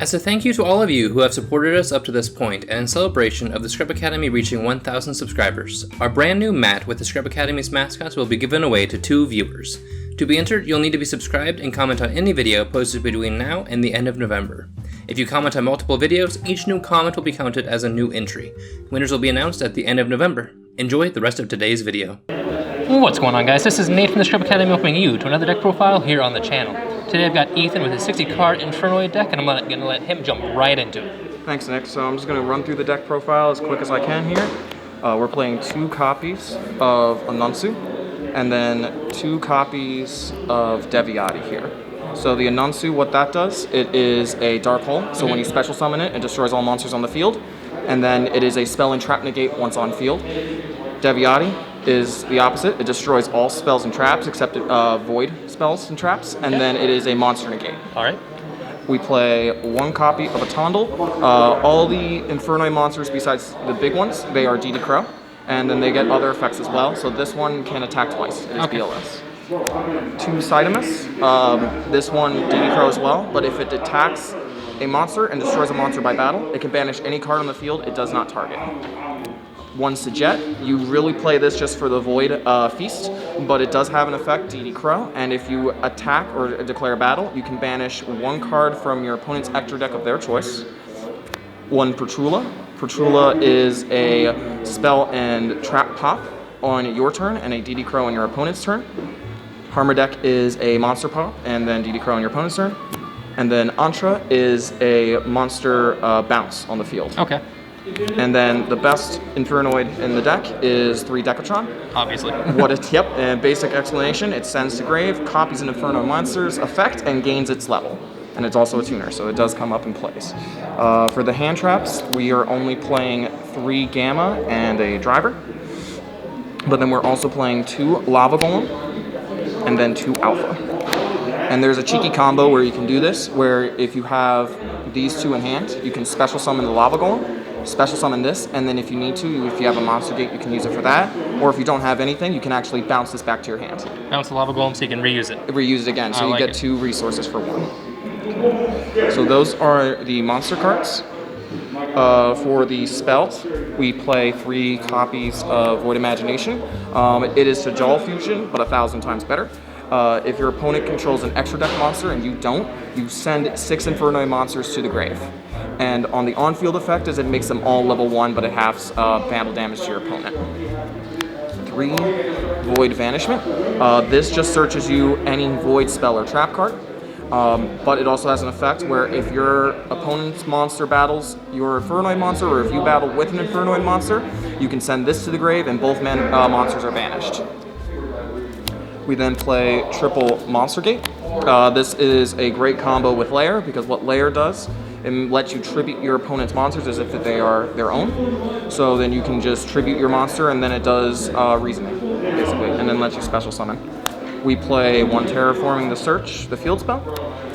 As a thank you to all of you who have supported us up to this point, and in celebration of the Scrub Academy reaching 1,000 subscribers, our brand new mat with the Scrub Academy's mascots will be given away to 2 viewers. To be entered, you'll need to be subscribed and comment on any video posted between now and the end of November. If you comment on multiple videos, each new comment will be counted as a new entry. Winners will be announced at the end of November. Enjoy the rest of today's video. What's going on, guys? This is Nate from the Scrub Academy welcoming you to another deck profile here on the channel. Today I've got Ethan with his 60-card Infernoid deck, and I'm going to let him jump right into it. Thanks, Nick. So I'm just going to run through the deck profile as quick as I can here. We're playing 2 copies of Anunsu, and then 2 copies of Deviati here. So the Anunsu, what that does, it is a Dark Hole, so when you special summon it, it destroys all monsters on the field, and then it is a spell and trap negate once on field. Deviati is the opposite. It destroys all spells and traps except void spells and traps, and then it is a monster negate. All right. We play 1 copy of a Tundra. All the Infernoid monsters besides the big ones, they are DD Crow, and then they get other effects as well. So this one can attack twice. It is BLS. 2 Sidemus. This one DD Crow as well, but if it attacks a monster and destroys a monster by battle, it can banish any card on the field it does not target. 1 Sajet. You really play this just for the Void Feast, but it does have an effect, DD Crow, and if you attack or declare a battle, you can banish 1 card from your opponent's extra deck of their choice. 1 Pertrula. Pertrula is a spell and trap pop on your turn and a DD Crow on your opponent's turn. Harmodek is a monster pop and then DD Crow on your opponent's turn. And then Antra is a monster bounce on the field. Okay. And then the best Infernoid in the deck is 3 Decatron. Obviously. Yep, and basic explanation, it sends to grave, copies an Inferno monster's effect, and gains its level. And it's also a tuner, so it does come up in place. For the hand traps, we are only playing 3 Gamma and a Driver. But then we're also playing 2 Lava Golem, and then 2 Alpha. And there's a cheeky combo where you can do this, where if you have these 2 in hand, you can special summon the Lava Golem, special summon this, and then if you need to, if you have a monster gate, you can use it for that. Or if you don't have anything, you can actually bounce this back to your hand. Bounce the Lava Golem so you can reuse it. Reuse it again, so you get 2 resources for 1. So those are the monster cards. For the spells, we play 3 copies of Void Imagination. It is Tajal Fusion, but 1,000 times better. If your opponent controls an extra deck monster and you don't, you send 6 Infernoid monsters to the grave. And on the on-field effect is it makes them all level 1, but it halves battle damage to your opponent. 3 Void Vanishment. This just searches you any Void spell or trap card. But it also has an effect where if your opponent's monster battles your Infernoid monster, or if you battle with an Infernoid monster, you can send this to the grave and both monsters are banished. We then play triple Monster Gate. This is a great combo with Lair, because what Lair does, it lets you tribute your opponent's monsters as if they are their own. So then you can just tribute your monster, and then it does reasoning, basically, and then lets you special summon. We play 1 Terraforming the Search, the field spell.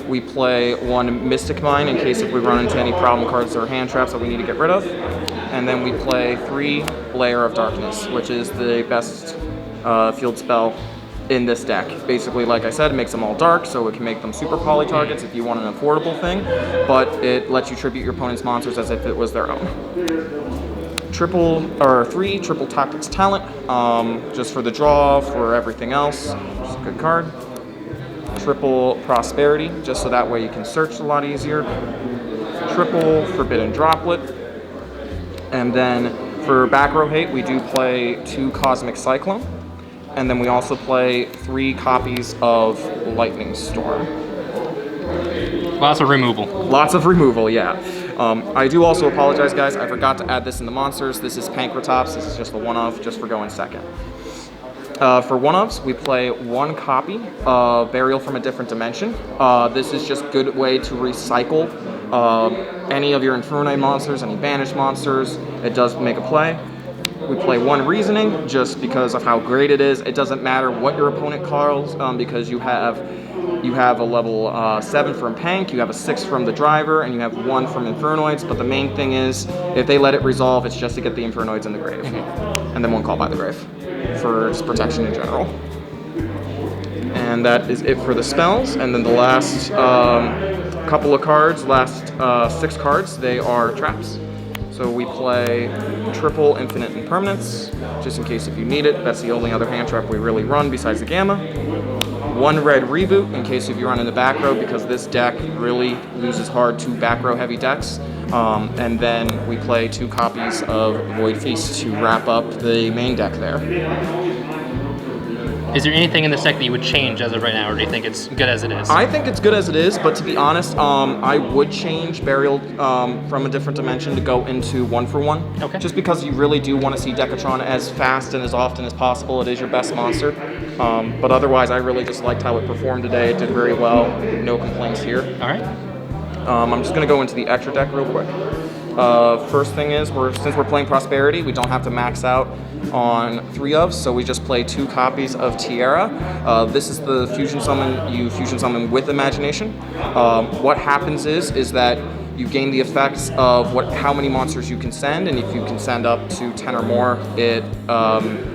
We play 1 Mystic Mine in case if we run into any problem cards or hand traps that we need to get rid of. And then we play 3 Layer of Darkness, which is the best field spell in this deck. Basically, like I said, it makes them all dark, so it can make them super poly targets if you want an affordable thing, but it lets you tribute your opponent's monsters as if it was their own. 3 Triple Tactics Talent, just for the draw, for everything else, just a good card. Triple Prosperity, just so that way you can search a lot easier. Triple Forbidden Droplet, and then for back row hate, we do play 2 Cosmic Cyclone. And then we also play 3 copies of Lightning Storm. Lots of removal. Lots of removal, yeah. I do also apologize, guys. I forgot to add this in the monsters. This is Pankratops. This is just the one-of, just for going second. For one-ofs, we play 1 copy of Burial from a Different Dimension. This is just a good way to recycle any of your Infernoid monsters, any banished monsters. It does make a play. We play 1 Reasoning just because of how great it is. It doesn't matter what your opponent calls because you have a level 7 from Pank, you have a 6 from the Driver, and you have 1 from Infernoids. But the main thing is, if they let it resolve, it's just to get the Infernoids in the grave. And then 1 Call by the Grave for just protection in general. And that is it for the spells. And then the last couple of cards, last 6 cards, they are traps. So we play triple infinite impermanence, just in case if you need it. That's the only other hand trap we really run besides the Gamma. 1 red reboot, in case if you run in the back row, because this deck really loses hard to back row heavy decks. And then we play 2 copies of Void Feast to wrap up the main deck there. Is there anything in this deck that you would change as of right now, or do you think it's good as it is? I think it's good as it is, but to be honest, I would change Burial from a different dimension to go into 1-for-1. Okay. Just because you really do want to see Decatron as fast and as often as possible. It is your best monster. But otherwise, I really just liked how it performed today. It did very well. No complaints here. All right. I'm just going to go into the extra deck real quick. First thing is, since we're playing Prosperity, we don't have to max out on 3 of, so we just play 2 copies of Tierra. This is the fusion summon. You fusion summon with Imagination. What happens is that you gain the effects of how many monsters you can send, and if you can send up to 10 or more, it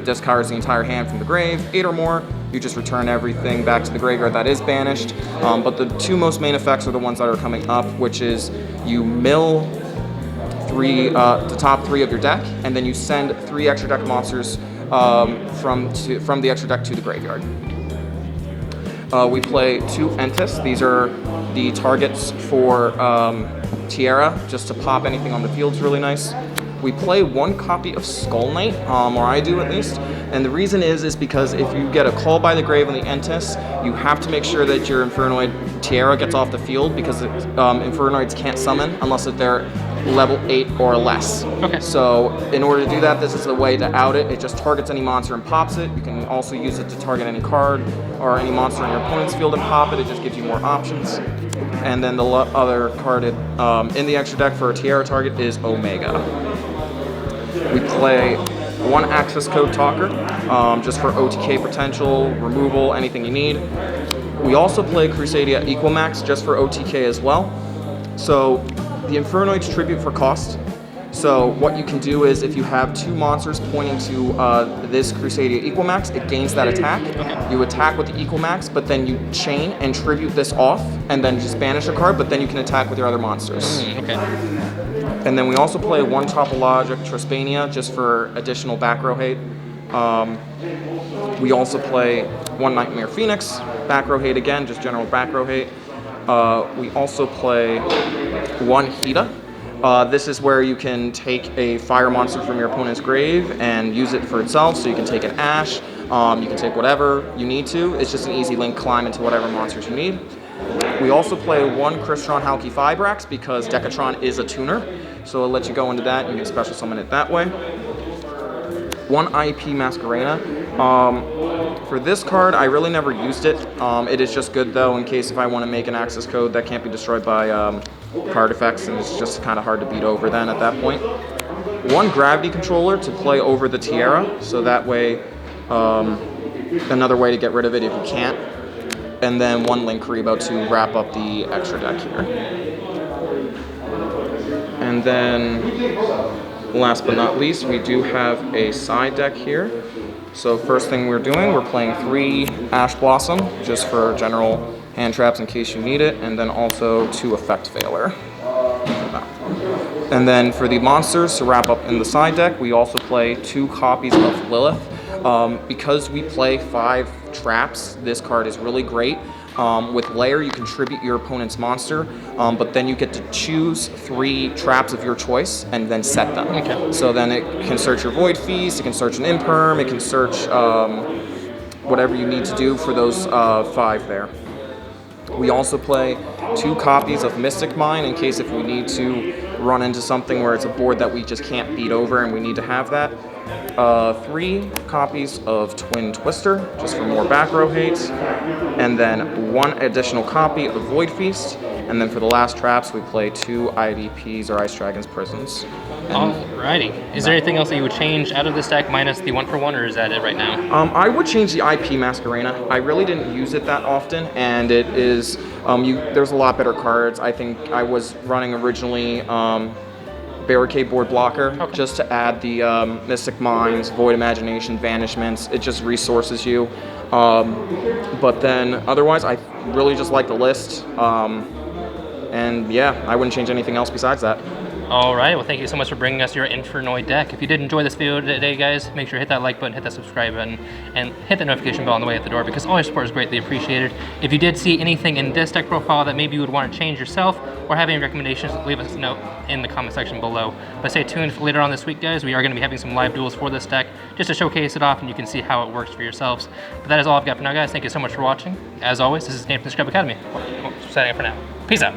discards the entire hand from the grave. 8 or more, you just return everything back to the graveyard that is banished. But the 2 most main effects are the ones that are coming up, which is you mill the top 3 of your deck, and then you send 3 extra deck monsters from the extra deck to the graveyard. We play 2 Entis. These are the targets for Tierra, just to pop anything on the field is really nice. We play 1 copy of Skull Knight, or I do at least, and the reason is because if you get a call by the grave on the Entis, you have to make sure that your Infernoid Tierra gets off the field, because Infernoids can't summon unless they're level 8 or less. Okay. So in order to do that, this is the way to out it. It just targets any monster and pops it. You can also use it to target any card or any monster in your opponent's field and pop it. It just gives you more options. And then the other card in the extra deck for a Tierra target is Omega. We play 1 access code Talker, just for OTK potential, removal, anything you need. We also play Crusadia Equalmax just for OTK as well. So the Infernoid's tribute for cost. So what you can do is, if you have 2 monsters pointing to this Crusadia Equalmax, it gains that attack. Okay. You attack with the Equalmax, but then you chain and tribute this off, and then just banish a card, but then you can attack with your other monsters. Okay. And then we also play 1 Topologic Trispania, just for additional back row hate. We also play 1 Nightmare Phoenix, back row hate again, just general back row hate. We also play 1 Hida. This is where you can take a fire monster from your opponent's grave and use it for itself, so you can take an Ash, you can take whatever you need to. It's just an easy link climb into whatever monsters you need. We also play 1 Crystron Halki Fibrax, because Decatron is a tuner, so it'll let you go into that, and you can special summon it that way. 1 IEP Masquerena. For this card, I really never used it. It is just good though, in case if I want to make an access code that can't be destroyed by card effects, and it's just kind of hard to beat over then at that point. 1 Gravity Controller to play over the Tierra, so that way, another way to get rid of it if you can't. And then 1 Link Karibo to wrap up the extra deck here. And then, last but not least, we do have a side deck here. So first thing we're doing, we're playing 3 Ash Blossom, just for general hand traps in case you need it, and then also 2 Effect Veiler. And then for the monsters, to wrap up in the side deck, we also play 2 copies of Lilith. Because we play 5 traps, this card is really great. With Lair, you contribute your opponent's monster, but then you get to choose 3 traps of your choice and then set them. Okay. So then it can search your Void Feast, it can search an Imperm, it can search whatever you need to do for those 5 there. We also play 2 copies of Mystic Mine in case if we need to run into something where it's a board that we just can't beat over and we need to have that. 3 copies of Twin Twister, just for more back row hate, and then 1 additional copy of Void Feast, and then for the last traps we play 2 IDPs or Ice Dragon's Prisons. Alrighty. Is there anything else that you would change out of this deck minus the 1-for-1, or is that it right now? I would change the IP Masquerena. I really didn't use it that often, and it is, there's a lot better cards. I think I was running originally Barricade Board Blocker, okay, just to add the Mystic Mines, Void Imagination, Vanishments. It just resources you. But then otherwise, I really just like the list. And yeah, I wouldn't change anything else besides that. All right, well, thank you so much for bringing us your Infernoid deck. If you did enjoy this video today, guys, make sure to hit that like button, hit that subscribe button, and hit the notification bell on the way out the door, because all your support is greatly appreciated. If you did see anything in this deck profile that maybe you would want to change yourself, or have any recommendations, leave us a note in the comment section below. But stay tuned for later on this week, guys. We are going to be having some live duels for this deck, just to showcase it off, and you can see how it works for yourselves. But that is all I've got for now, guys. Thank you so much for watching. As always, this is Nate from the Scrub Academy. Signing up for now. Peace out.